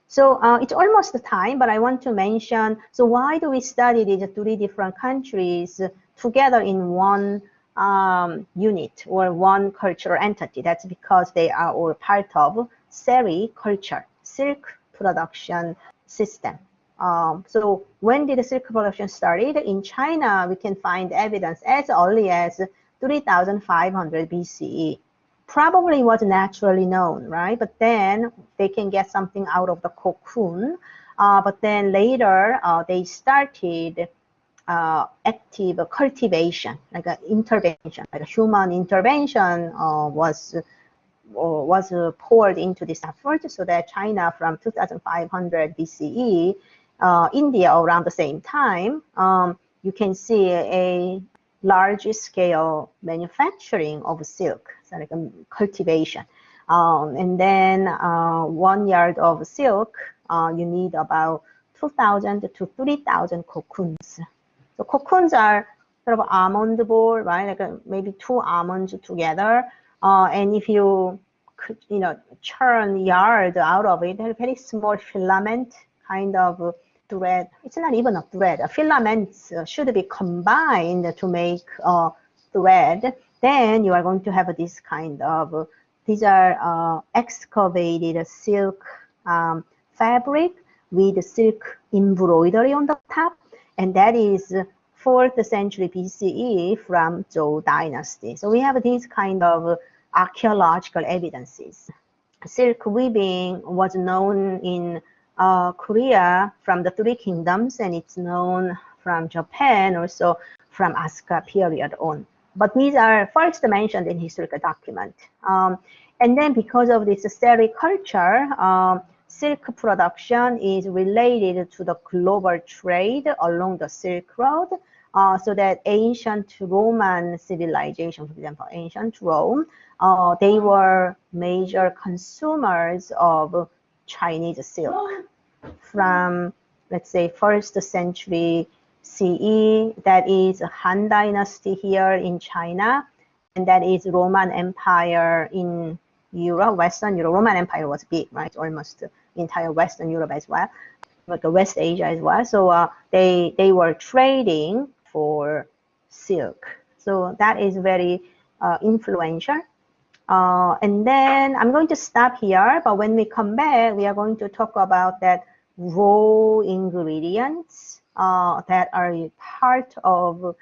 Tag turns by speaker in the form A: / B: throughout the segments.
A: So it's almost the time, but I want to mention, so why do we study these three different countries together in one unit or one cultural entity? That's because they are all part of Seri culture, silk production system. So when did the silk production started? In China, we can find evidence as early as 3500 BCE. Probably was naturally known, right? But then they can get something out of the cocoon. But then later, they started active cultivation, like an intervention, like a human intervention was poured into this effort, so that China from 2500 BCE, India around the same time, you can see a large-scale manufacturing of silk, so like a cultivation. And then 1 yard of silk, you need about 2,000 to 3,000 cocoons. So cocoons are sort of almond ball, right? Like maybe 2 almonds together. And if you could, churn yarn out of it, a very small filament kind of thread. It's not even a thread. Filaments should be combined to make a thread. Then you are going to have this kind of, these are excavated silk fabric with silk embroidery on the top. And that is 4th century BCE from Zhou dynasty. So we have these kind of archaeological evidences. Silk weaving was known in Korea from the Three Kingdoms, and it's known from Japan, also from Asuka period on. But these are first mentioned in historical document. And then because of this sericulture, silk production is related to the global trade along the Silk Road, so that ancient Roman civilization, for example, ancient Rome, they were major consumers of Chinese silk from, let's say, 1st century CE, that is Han Dynasty here in China, and that is Roman Empire in Europe, Western Europe. Roman Empire was big, right? Almost the entire Western Europe as well, like West Asia as well. So they were trading for silk. So that is very influential. And then I'm going to stop here, but when we come back, we are going to talk about that raw ingredients that are part of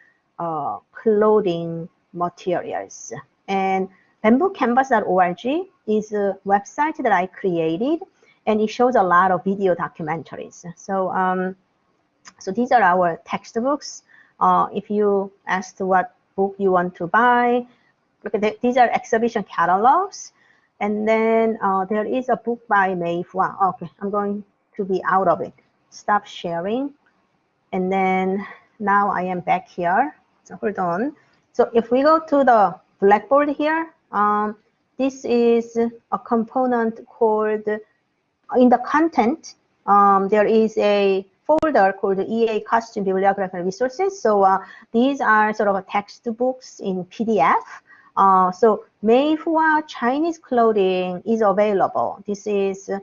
A: clothing materials. And bamboocanvas.org is a website that I created, and it shows a lot of video documentaries. So, so these are our textbooks. If you asked what book you want to buy, look at these are exhibition catalogs. And then there is a book by Mei Hua. Okay, I'm going to be out of it. Stop sharing. And then now I am back here. So hold on. So if we go to the Blackboard here, this is a component called, in the content, there is a folder called EA Costume Bibliography and Resources. So these are sort of textbooks in PDF. So Mei Hua Chinese clothing is available. This is, I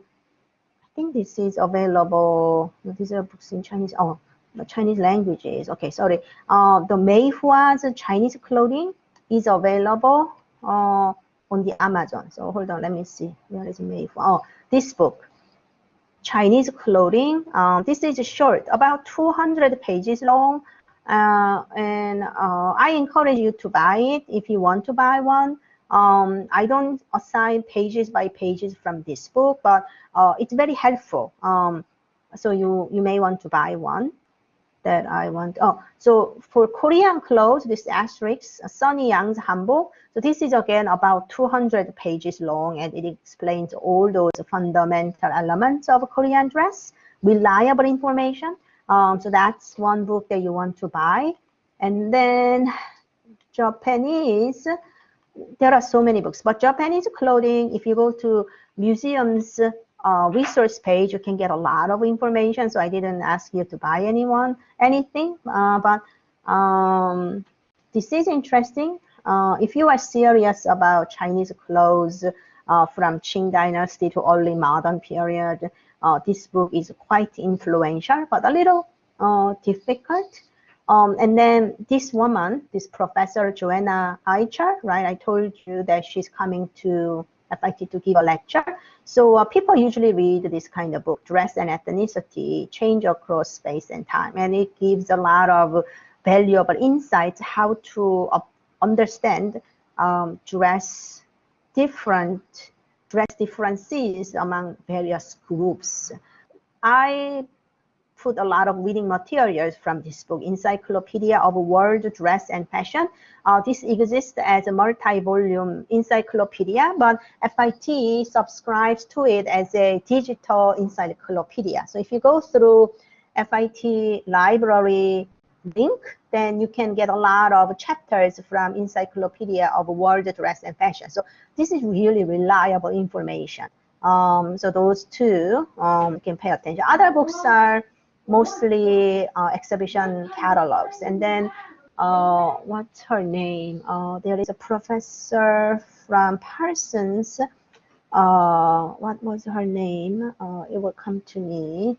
A: think this is available. These are books in Chinese. Oh, the Chinese languages. Okay, sorry. The Mei Hua's Chinese clothing is available on the Amazon. So hold on, let me see. Where is Mei Hua? Oh, this book, Chinese clothing. This is short, about 200 pages long. And I encourage you to buy it if you want to buy one. I don't assign pages by pages from this book, but it's very helpful. So you may want to buy one that I want. Oh, so for Korean clothes, this asterisk, Sunny Yang's Hanbok. So this is again about 200 pages long, and it explains all those fundamental elements of Korean dress, reliable information. So that's one book that you want to buy. And then Japanese, there are so many books, but Japanese clothing, if you go to museums resource page, you can get a lot of information. So I didn't ask you to buy anything, but this is interesting. If you are serious about Chinese clothes, from Qing Dynasty to early modern period. This book is quite influential, but a little difficult. And then this woman, this Professor Joanna Eicher, right? I told you that she's coming to FIT to give a lecture. So people usually read this kind of book, Dress and Ethnicity, Change Across Space and Time. And it gives a lot of valuable insights how to understand dress differences among various groups. I put a lot of reading materials from this book, Encyclopedia of World Dress and Fashion. This exists as a multi-volume encyclopedia, but FIT subscribes to it as a digital encyclopedia. So if you go through FIT library link, then you can get a lot of chapters from Encyclopedia of World Dress and Fashion. So this is really reliable information. So those two you can pay attention. Other books are mostly exhibition catalogs. And then what's her name? There is a professor from Parsons. What was her name? It will come to me.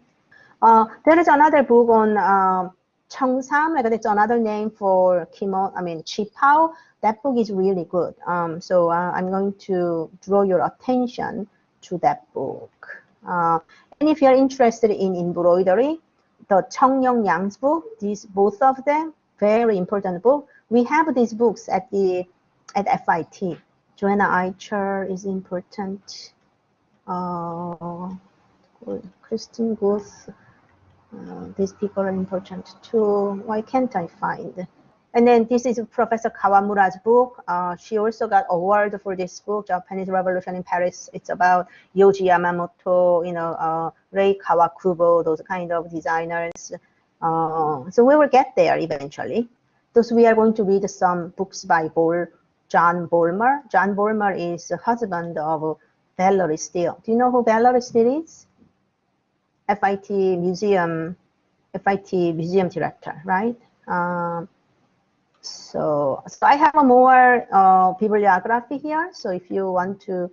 A: There is another book on Cheongsam, like it's another name for Qipao. That book is really good. So I'm going to draw your attention to that book. And if you're interested in embroidery, the Cheongyong Yang's book, both of them, very important book. We have these books at FIT. Joanna Eicher is important. Kristen Guth. These people are important too. Why can't I find? And then this is Professor Kawamura's book. She also got award for this book, Japanese Revolution in Paris. It's about Yoji Yamamoto, Rei Kawakubo, those kind of designers. So we will get there eventually. Thus, we are going to read some books by John Vollmer. John Vollmer is the husband of Valerie Steele. Do you know who Valerie Steele is? FIT museum director, right? So I have a more bibliography here. So if you want to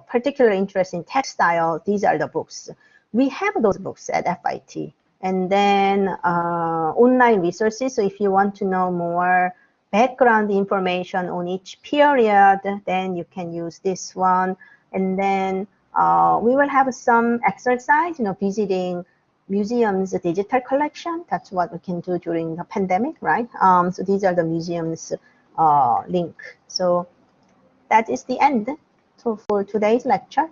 A: particularly interest in textile, these are the books. We have those books at FIT. And then online resources. So if you want to know more background information on each period, then you can use this one. And then we will have some exercise, visiting museums' digital collection. That's what we can do during the pandemic, right? So these are the museums link. So that is the end for today's lecture.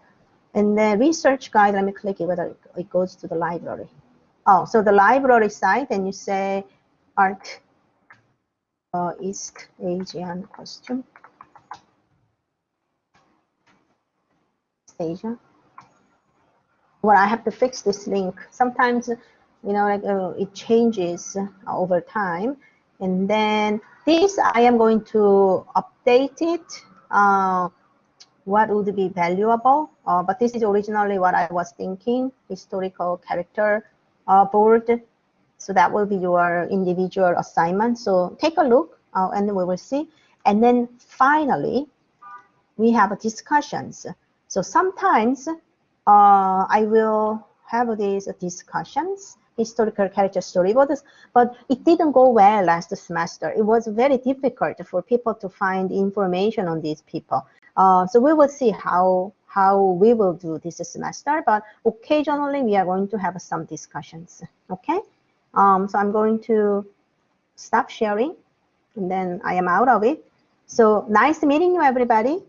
A: And the research guide, let me click it whether it goes to the library. Oh, so the library site, and you say Art East Asian costume. Asia. Well, I have to fix this link. Sometimes, it changes over time. And then this, I am going to update it. What would be valuable? But this is originally what I was thinking, historical character board. So that will be your individual assignment. So take a look and we will see. And then finally, we have discussions. So sometimes I will have these discussions, historical character storyboards, but it didn't go well last semester. It was very difficult for people to find information on these people. So we will see how we will do this semester, but occasionally we are going to have some discussions, okay? So I'm going to stop sharing, and then I am out of it. So nice meeting you, everybody.